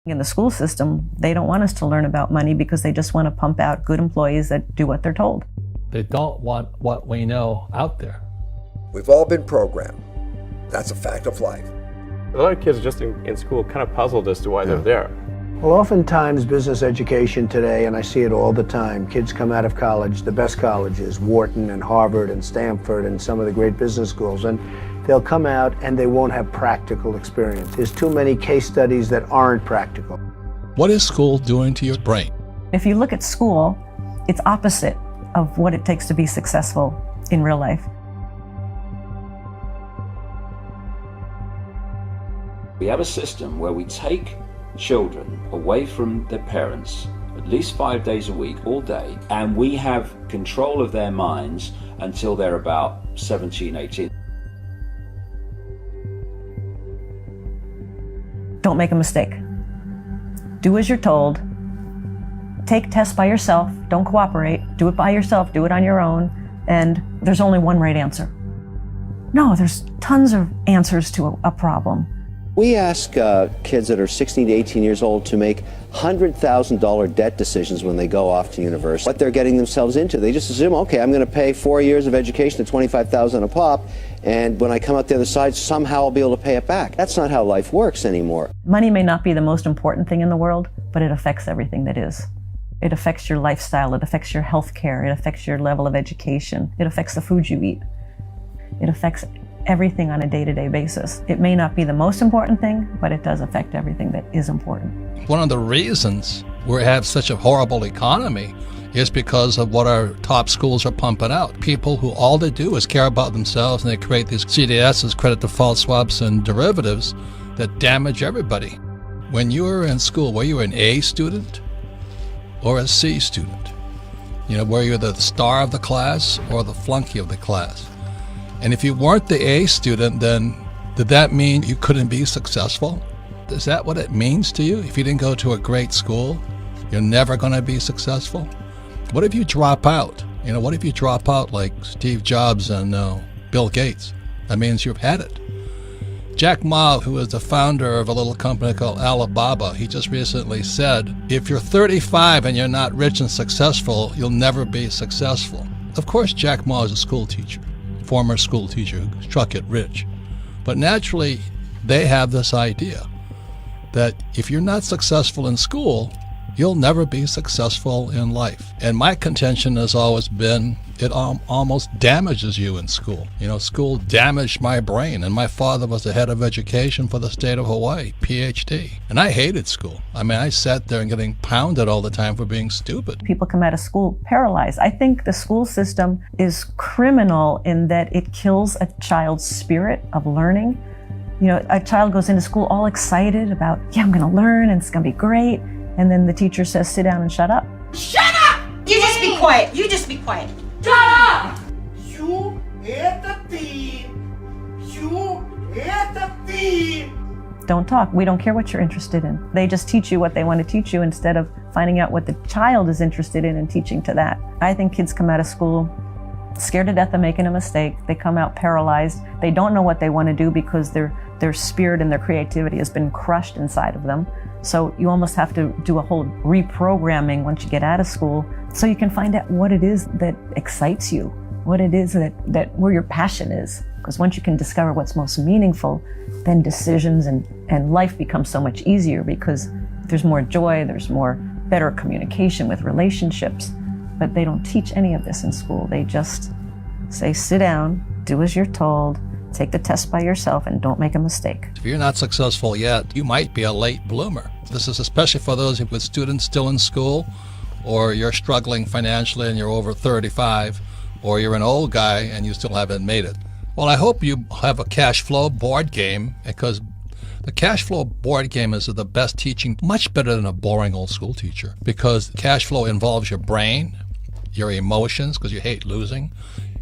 In the school system, they don't want us to learn about money because they just want to pump out good employees that do what they're told. They don't want what we know out there. We've all been programmed. That's a fact of life. A lot of kids just in school kind of puzzled as to why they're there. Well, oftentimes business education today, and I see it all the time, kids come out of college, the best colleges, Wharton and Harvard and Stanford and some of the great business schools, and they'll come out and they won't have practical experience. There's too many case studies that aren't practical. What is school doing to your brain? If you look at school, it's opposite of what it takes to be successful in real life. We have a system where we take children away from their parents at least 5 days a week, all day, and we have control of their minds until they're about 17, 18. Don't make a mistake. Do as you're told. Take tests by yourself. Don't cooperate. Do it by yourself. Do it on your own. And there's only one right answer. No, there's tons of answers to a problem. We ask kids that are 16 to 18 years old to make $100,000 debt decisions when they go off to university. What they're getting themselves into. They just assume, okay, I'm going to pay 4 years of education at $25,000 a pop, and when I come out the other side, somehow I'll be able to pay it back. That's not how life works anymore. Money may not be the most important thing in the world, but it affects everything that is. It affects your lifestyle, it affects your health care, it affects your level of education, it affects the food you eat. It affects everything on a day-to-day basis. It may not be the most important thing, but it does affect everything that is important. One of the reasons we have such a horrible economy is because of what our top schools are pumping out. People who all they do is care about themselves, and they create these CDSs, credit default swaps, and derivatives that damage everybody. When you were in school, were you an A student or a C student? You know, were you the star of the class or the flunky of the class? And if you weren't the A student, then did that mean you couldn't be successful? Is that what it means to you? If you didn't go to a great school, you're never going to be successful? What if you drop out? You know, what if you drop out like Steve Jobs and Bill Gates? That means you've had it. Jack Ma, who is the founder of a little company called Alibaba, he just recently said, if you're 35 and you're not rich and successful, you'll never be successful. Of course, Jack Ma is a school teacher. Former school teacher who struck it rich. But naturally, they have this idea that if you're not successful in school, you'll never be successful in life. And my contention has always been it almost damages you in school. You know, school damaged my brain, and my father was the head of education for the state of Hawaii, PhD. And I hated school. I mean, I sat there and getting pounded all the time for being stupid. People come out of school paralyzed. I think the school system is criminal in that it kills a child's spirit of learning. You know, a child goes into school all excited about, yeah, I'm going to learn and it's going to be great. And then the teacher says, sit down and shut up. Shut up! You just be quiet. You just be quiet. Shut up! You hit the thief. You hit the thief. Don't talk. We don't care what you're interested in. They just teach you what they want to teach you instead of finding out what the child is interested in and teaching to that. I think kids come out of school scared to death of making a mistake. They come out paralyzed. They don't know what they want to do because their spirit and their creativity has been crushed inside of them. So you almost have to do a whole reprogramming once you get out of school so you can find out what it is that excites you, what it is that where your passion is. Because once you can discover what's most meaningful, then decisions and life becomes so much easier because there's more joy, there's more better communication with relationships. But they don't teach any of this in school. They just say, sit down, do as you're told, take the test by yourself, and don't make a mistake. If you're not successful yet, you might be a late bloomer. This is especially for those with students still in school, or you're struggling financially and you're over 35, or you're an old guy and you still haven't made it. Well, I hope you have a cash flow board game, because the cash flow board game is the best teaching, much better than a boring old school teacher, because cash flow involves your brain, your emotions, because you hate losing.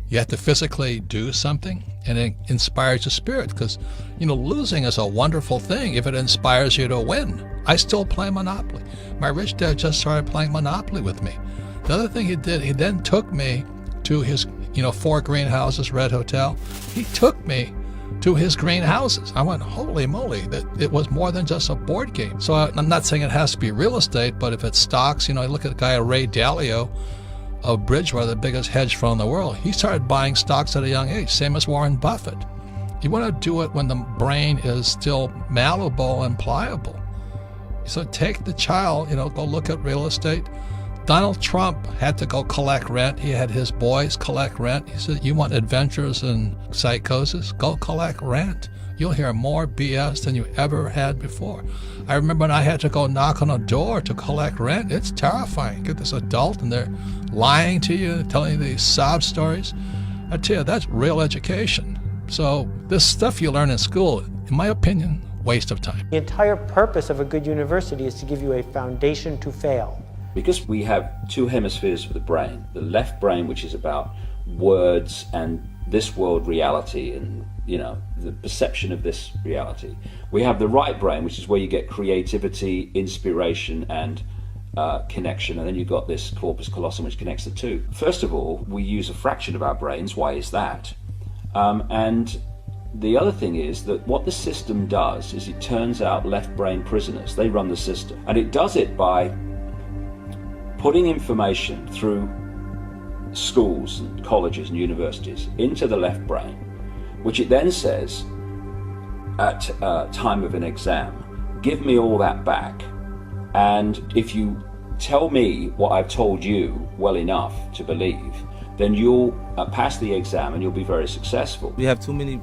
You have to physically do something, and it inspires your spirit, because, you know, losing is a wonderful thing if it inspires you to win. I still play Monopoly. My rich dad just started playing Monopoly with me. The other thing he did, he then took me to his, 4 greenhouses, Red Hotel. He took me to his greenhouses. I went, holy moly, that it was more than just a board game. So I'm not saying it has to be real estate, but if it's stocks, I look at the guy Ray Dalio of Bridgewater, the biggest hedge fund in the world. He started buying stocks at a young age, same as Warren Buffett. You want to do it when the brain is still malleable and pliable. So take the child, go look at real estate. Donald Trump had to go collect rent. He had his boys collect rent. He said, you want adventures and psychosis? Go collect rent. You'll hear more BS than you ever had before. I remember when I had to go knock on a door to collect rent. It's terrifying. Get this adult and they're lying to you, telling you these sob stories. I tell you, that's real education. So this stuff you learn in school, in my opinion, waste of time. The entire purpose of a good university is to give you a foundation to fail. Because we have two hemispheres of the brain, the left brain, which is about words and this world reality and, the perception of this reality. We have the right brain, which is where you get creativity, inspiration, and connection. And then you've got this corpus callosum, which connects the two. First of all, we use a fraction of our brains. Why is that? And the other thing is that what the system does is it turns out left brain prisoners. They run the system. And it does it by putting information through schools and colleges and universities into the left brain, which it then says at time of an exam, give me all that back, and if you tell me what I've told you well enough to believe, then you'll pass the exam and you'll be very successful. We have too many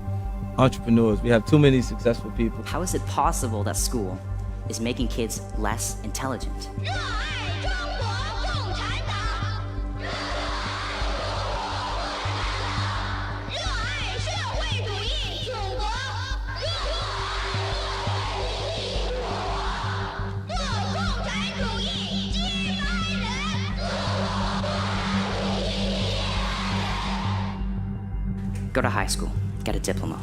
entrepreneurs, we have too many successful people. How is it possible that school is making kids less intelligent? Go to high school, get a diploma.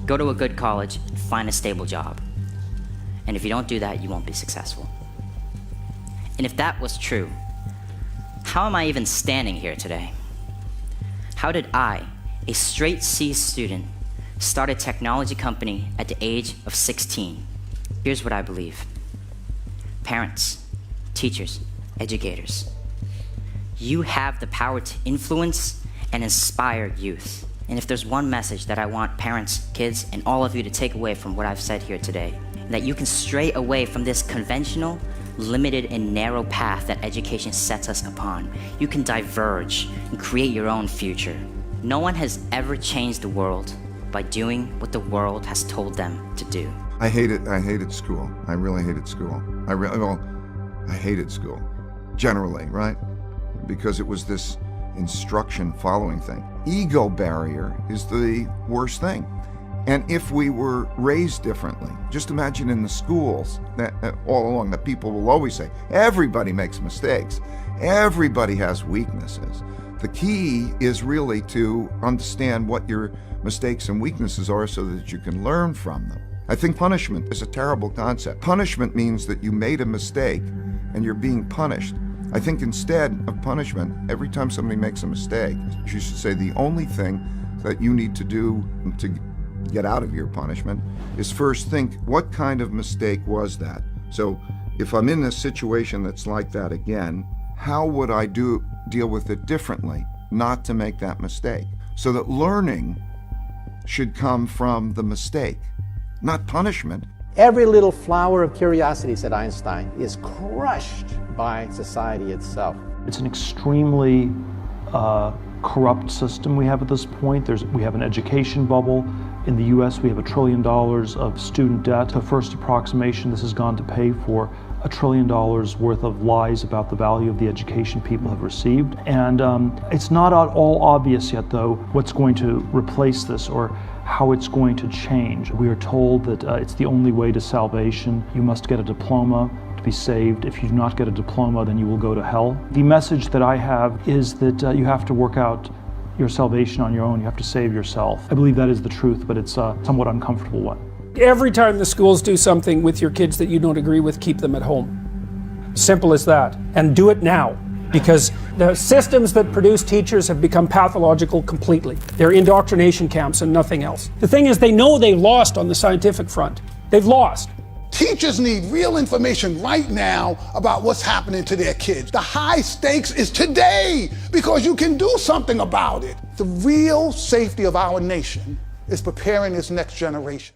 Go to a good college, find a stable job. And if you don't do that, you won't be successful. And if that was true, how am I even standing here today? How did I, a straight C student, start a technology company at the age of 16? Here's what I believe. Parents, teachers, educators, you have the power to influence and inspire youth. And if there's one message that I want parents, kids, and all of you to take away from what I've said here today, that you can stray away from this conventional, limited, and narrow path that education sets us upon. You can diverge and create your own future. No one has ever changed the world by doing what the world has told them to do. I hated school. I really hated school. I hated school, generally, right? Because it was this instruction following thing. Ego barrier is the worst thing. And if we were raised differently, just imagine in the schools that all along that people will always say, everybody makes mistakes. Everybody has weaknesses. The key is really to understand what your mistakes and weaknesses are so that you can learn from them. I think punishment is a terrible concept. Punishment means that you made a mistake and you're being punished. I think instead of punishment, every time somebody makes a mistake, you should say the only thing that you need to do to get out of your punishment is first think, what kind of mistake was that? So if I'm in a situation that's like that again, how would I deal with it differently, not to make that mistake? So that learning should come from the mistake, not punishment. Every little flower of curiosity, said Einstein, is crushed by society itself. It's an extremely corrupt system we have at this point. We have an education bubble. In the US, we have $1 trillion of student debt. The first approximation, this has gone to pay for $1 trillion worth of lies about the value of the education people have received. And it's not at all obvious yet, though, what's going to replace this or how it's going to change. We are told that it's the only way to salvation. You must get a diploma to be saved. If you do not get a diploma, then you will go to hell. The message that I have is that you have to work out your salvation on your own. You have to save yourself. I believe that is the truth, but it's a somewhat uncomfortable one. Every time the schools do something with your kids that you don't agree with, keep them at home. Simple as that. And do it now. because the systems that produce teachers have become pathological completely. They're indoctrination camps and nothing else. The thing is, they know they've lost on the scientific front. They've lost. Teachers need real information right now about what's happening to their kids. The high stakes is today, because you can do something about it. The real safety of our nation is preparing this next generation.